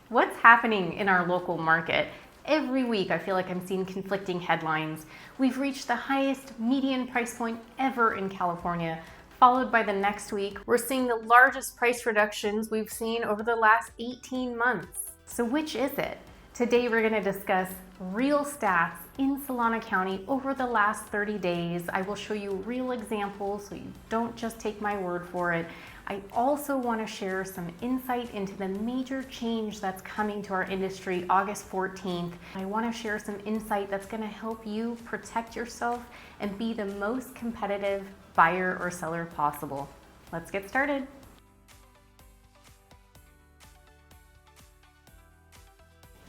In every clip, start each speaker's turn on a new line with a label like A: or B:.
A: What's happening in our local market? Every week I feel like I'm seeing conflicting headlines. We've reached the highest median price point ever in California, followed by the next week we're seeing the largest price reductions we've seen over the last 18 months. So which is it? Today we're going to discuss real stats in Solano County over the last 30 days. I will show you real examples so you don't just take my word for it. I also want to share some insight into the major change that's coming to our industry August 14th. I want to share some insight that's going to help you protect yourself and be the most competitive buyer or seller possible. Let's get started.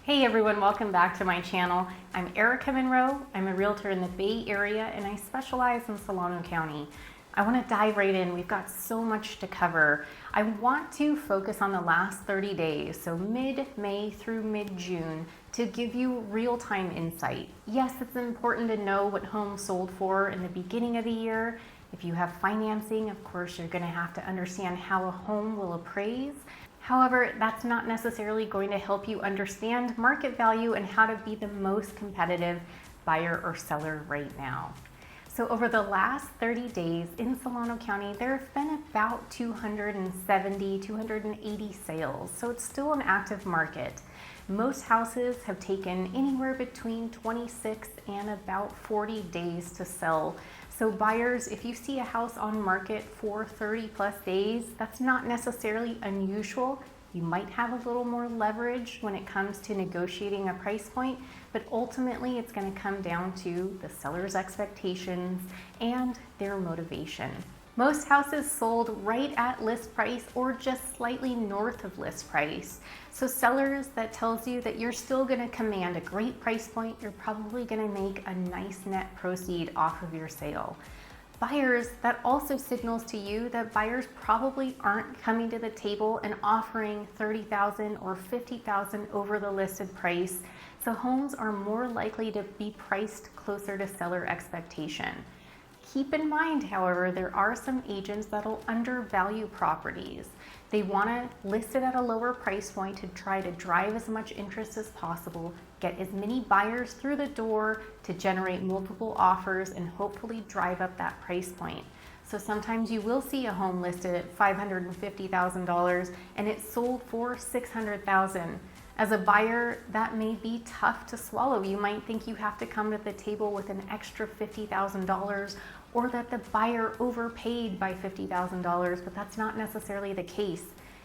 A: Hey everyone, welcome back to my channel. I'm Erica Monroe. I'm a realtor in the Bay Area and I specialize in Solano County. I want to dive right in. We've got so much to cover. I want to focus on the last 30 days, so mid-May through mid-June, to give you real-time insight. Yes, it's important to know what homes sold for in the beginning of the year. If you have financing, of course, you're going to have to understand how a home will appraise. However, that's not necessarily going to help you understand market value and how to be the most competitive buyer or seller right now. So over the last 30 days in Solano County, there have been about 270, 280 sales. So it's still an active market. Most houses have taken anywhere between 26 and about 40 days to sell. So buyers, if you see a house on market for 30 plus days, that's not necessarily unusual. You might have a little more leverage when it comes to negotiating a price point, but ultimately it's going to come down to the seller's expectations and their motivation. Most houses sold right at list price or just slightly north of list price. So sellers, that tells you that you're still going to command a great price point. You're probably going to make a nice net proceed off of your sale. Buyers, that also signals to you that buyers probably aren't coming to the table and offering $30,000 or $50,000 over the listed price. So homes are more likely to be priced closer to seller expectation. Keep in mind, however, there are some agents that'll undervalue properties. They want to list it at a lower price point to try to drive as much interest as possible, get as many buyers through the door to generate multiple offers and hopefully drive up that price point. So sometimes you will see a home listed at $550,000 and it's sold for $600,000. As a buyer, that may be tough to swallow. You might think you have to come to the table with an extra $50,000 or that the buyer overpaid by $50,000, but that's not necessarily the case.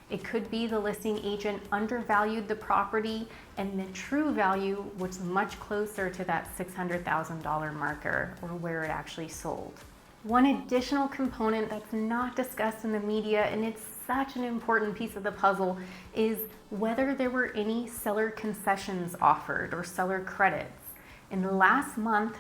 A: It could be the listing agent undervalued the property and the true value was much closer to that $600,000 marker or where it actually sold. One additional component that's not discussed in the media, and it's such an important piece of the puzzle, is whether there were any seller concessions offered or seller credits. In the last month,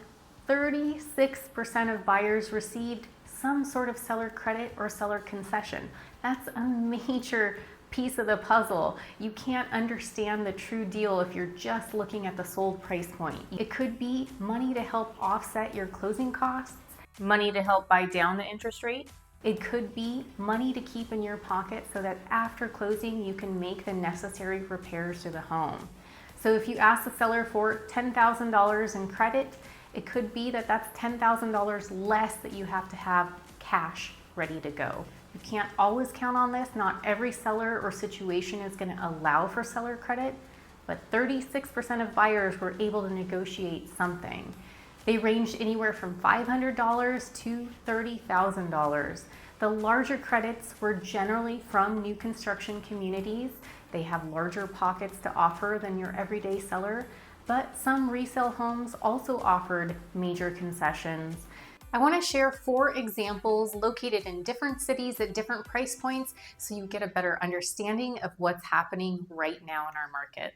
A: 36% of buyers received some sort of seller credit or seller concession. That's a major piece of the puzzle. You can't understand the true deal if you're just looking at the sold price point. It could be money to help offset your closing costs, money to help buy down the interest rate. It could be money to keep in your pocket so that after closing you can make the necessary repairs to the home. So if you ask the seller for $10,000 in credit, it could be that that's $10,000 less that you have to have cash ready to go. You can't always count on this. Not every seller or situation is going to allow for seller credit, but 36% of buyers were able to negotiate something. They ranged anywhere from $500 to $30,000. The larger credits were generally from new construction communities. They have larger pockets to offer than your everyday seller, but some resale homes also offered major concessions. I want to share 4 examples located in different cities at different price points so you get a better understanding of what's happening right now in our market.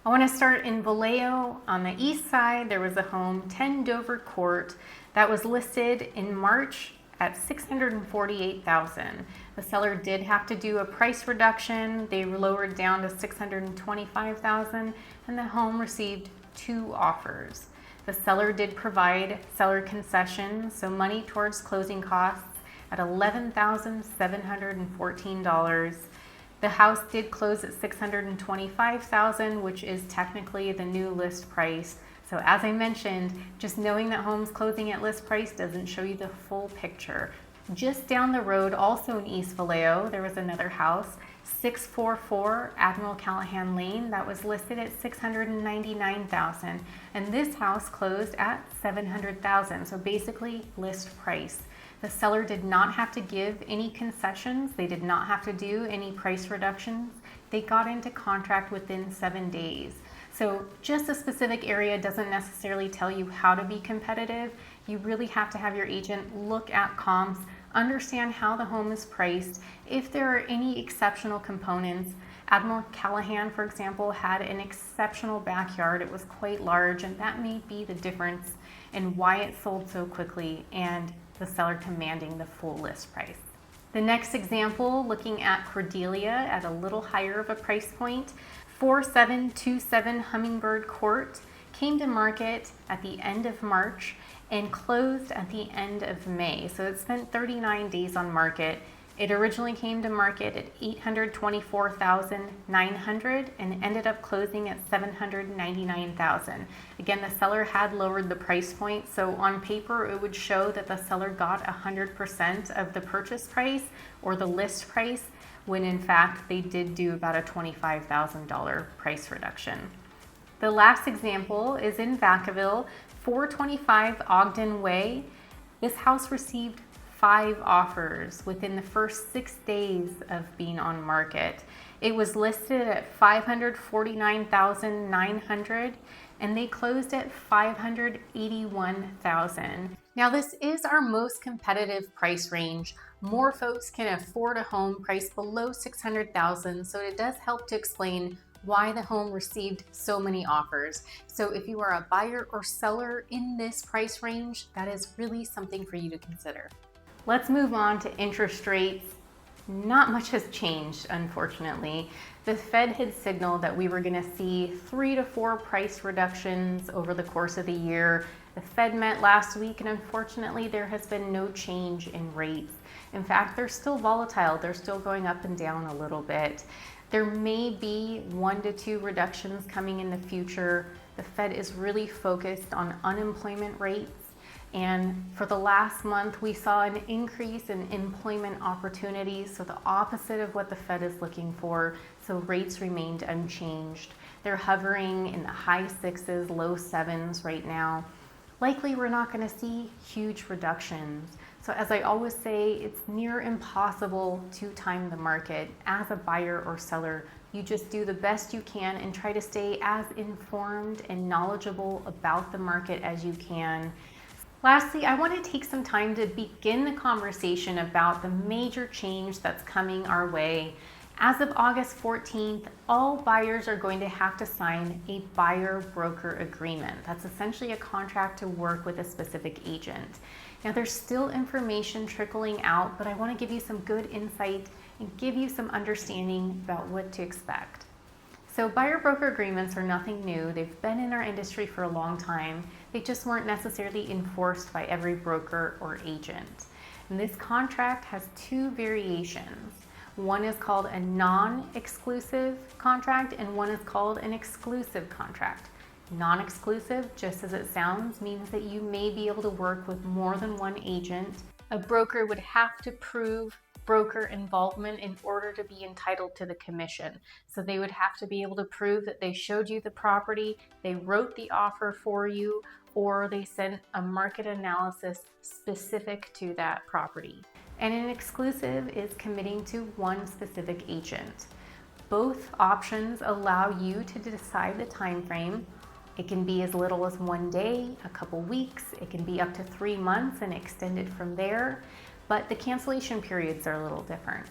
A: I want to start in Vallejo. On the east side, there was a home, 10 Dover Court, that was listed in March at $648,000. The seller did have to do a price reduction. They lowered down to $625,000 and the home received 2 offers. The seller did provide seller concessions, so money towards closing costs at $11,714. The house did close at $625,000, which is technically the new list price. So as I mentioned, just knowing that homes closing at list price doesn't show you the full picture. Just down the road, also in East Vallejo, there was another house, 644 Admiral Callahan Lane, that was listed at $699,000, and this house closed at $700,000. So basically list price. The seller did not have to give any concessions. They did not have to do any price reductions. They got into contract within 7 days. So just a specific area doesn't necessarily tell you how to be competitive. You really have to have your agent look at comps, understand how the home is priced, if there are any exceptional components. Admiral Callahan, for example, had an exceptional backyard. It was quite large, and that may be the difference in why it sold so quickly and the seller commanding the full list price. The next example, looking at Cordelia at a little higher of a price point, 4727 Hummingbird Court, came to market at the end of March and closed at the end of May. So it spent 39 days on market. It originally came to market at $824,900 and ended up closing at $799,000. Again, the seller had lowered the price point, so on paper it would show that the seller got 100% of the purchase price or the list price, when in fact they did do about a $25,000 price reduction. The last example is in Vacaville, 425 Ogden Way. This house received 5 offers within the first 6 days of being on market. It was listed at $549,900 and they closed at $581,000. Now this is our most competitive price range. More folks can afford a home priced below $600,000, so it does help to explain why the home received so many offers. So if you are a buyer or seller in this price range, that is really something for you to consider. Let's move on to interest rates. Not much has changed, unfortunately. The Fed had signaled that we were going to see 3 to 4 price reductions over the course of the year. The Fed met last week, and unfortunately, there has been no change in rates. In fact, they're still volatile. They're still going up and down a little bit. There may be 1 to 2 reductions coming in the future. The Fed is really focused on unemployment rates. And for the last month, we saw an increase in employment opportunities, so the opposite of what the Fed is looking for. So rates remained unchanged. They're hovering in the high 6s, low 7s right now. Likely we're not going to see huge reductions. So as I always say, it's near impossible to time the market. As a buyer or seller, you just do the best you can and try to stay as informed and knowledgeable about the market as you can. Lastly, I want to take some time to begin the conversation about the major change that's coming our way. As of August 14th, all buyers are going to have to sign a buyer-broker agreement. That's essentially a contract to work with a specific agent. Now, there's still information trickling out, but I want to give you some good insight and give you some understanding about what to expect. So buyer-broker agreements are nothing new. They've been in our industry for a long time. They just weren't necessarily enforced by every broker or agent. And this contract has 2 variations. One is called a non-exclusive contract and one is called an exclusive contract. Non-exclusive, just as it sounds, means that you may be able to work with more than one agent. A broker would have to prove broker involvement in order to be entitled to the commission. So they would have to be able to prove that they showed you the property, they wrote the offer for you, or they sent a market analysis specific to that property. And an exclusive is committing to one specific agent. Both options allow you to decide the time frame. It can be as little as 1 day, a couple weeks, it can be up to 3 months and extended from there, but the cancellation periods are a little different.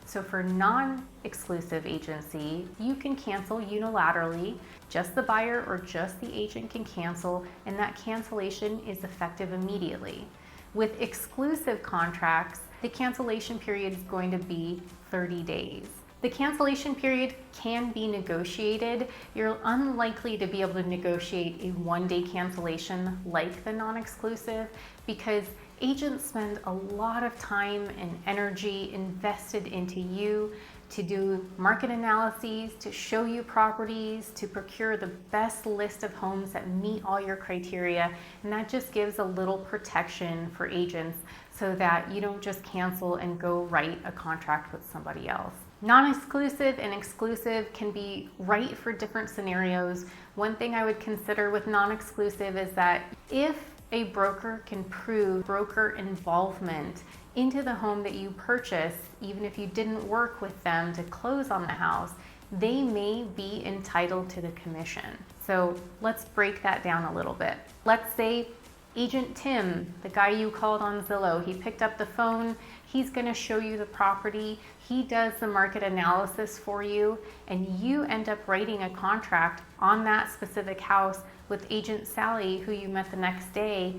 A: So for non-exclusive agency, you can cancel unilaterally. Just the buyer or just the agent can cancel, and that cancellation is effective immediately. With exclusive contracts, the cancellation period is going to be 30 days. The cancellation period can be negotiated. You're unlikely to be able to negotiate a 1-day cancellation like the non-exclusive because agents spend a lot of time and energy invested into you to do market analyses, to show you properties, to procure the best list of homes that meet all your criteria. And that just gives a little protection for agents so that you don't just cancel and go write a contract with somebody else. Non-exclusive and exclusive can be right for different scenarios. One thing I would consider with non-exclusive is that if a broker can prove broker involvement into the home that you purchased, even if you didn't work with them to close on the house, they may be entitled to the commission. So let's break that down a little bit. Let's say Agent Tim, the guy you called on Zillow, he picked up the phone, he's gonna show you the property, he does the market analysis for you, and you end up writing a contract on that specific house with Agent Sally, who you met the next day.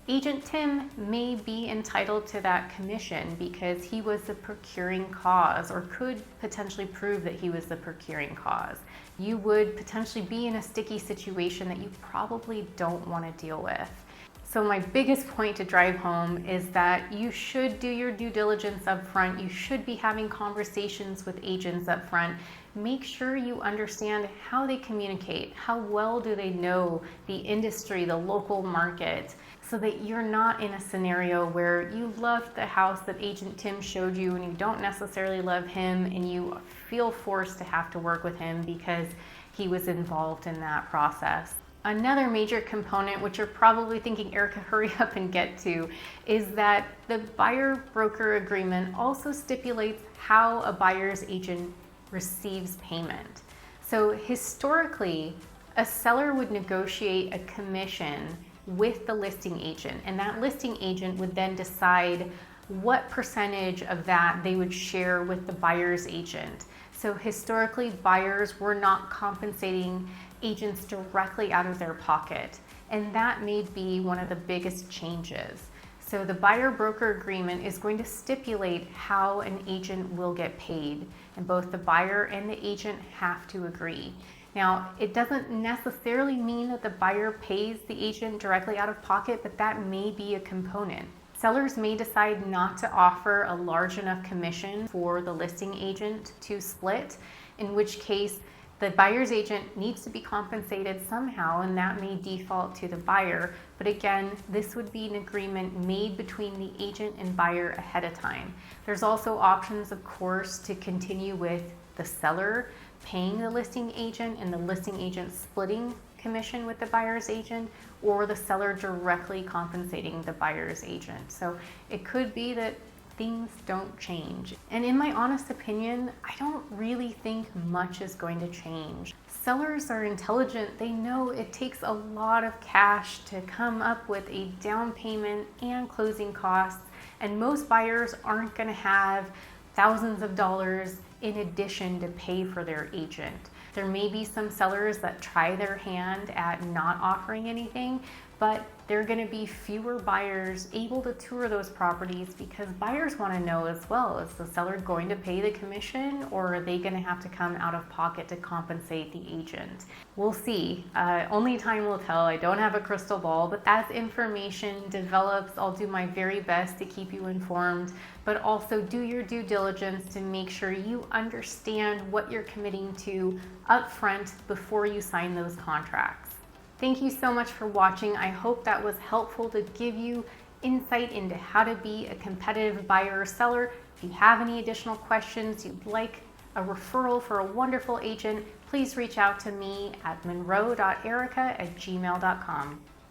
A: Agent Tim may be entitled to that commission because he was the procuring cause, or could potentially prove that he was the procuring cause. You would potentially be in a sticky situation that you probably don't want to deal with. So my biggest point to drive home is that you should do your due diligence up front. You should be having conversations with agents up front. Make sure you understand how they communicate, how well do they know the industry, the local market, so that you're not in a scenario where you love the house that Agent Tim showed you and you don't necessarily love him and you feel forced to have to work with him because he was involved in that process. Another major component, which you're probably thinking, Erica, hurry up and get to, is that the buyer-broker agreement also stipulates how a buyer's agent receives payment. So historically, a seller would negotiate a commission with the listing agent, and that listing agent would then decide what percentage of that they would share with the buyer's agent. So historically, buyers were not compensating agents directly out of their pocket, and that may be one of the biggest changes. So the buyer-broker agreement is going to stipulate how an agent will get paid, and both the buyer and the agent have to agree. Now, it doesn't necessarily mean that the buyer pays the agent directly out of pocket, but that may be a component. Sellers may decide not to offer a large enough commission for the listing agent to split, in which case the buyer's agent needs to be compensated somehow, and that may default to the buyer. But again, this would be an agreement made between the agent and buyer ahead of time. There's also options, of course, to continue with the seller paying the listing agent and the listing agent splitting commission with the buyer's agent, or the seller directly compensating the buyer's agent. So it could be that things don't change. And in my honest opinion, I don't really think much is going to change. Sellers are intelligent. They know it takes a lot of cash to come up with a down payment and closing costs, and most buyers aren't going to have thousands of dollars in addition to pay for their agent. There may be some sellers that try their hand at not offering anything, but there are going to be fewer buyers able to tour those properties because buyers want to know as well, is the seller going to pay the commission, or are they going to have to come out of pocket to compensate the agent? We'll see. Only time will tell. I don't have a crystal ball, but as information develops, I'll do my very best to keep you informed, but also do your due diligence to make sure you understand what you're committing to upfront before you sign those contracts. Thank you so much for watching. I hope that was helpful to give you insight into how to be a competitive buyer or seller. If you have any additional questions, you'd like a referral for a wonderful agent, please reach out to me at monroe.erica@gmail.com.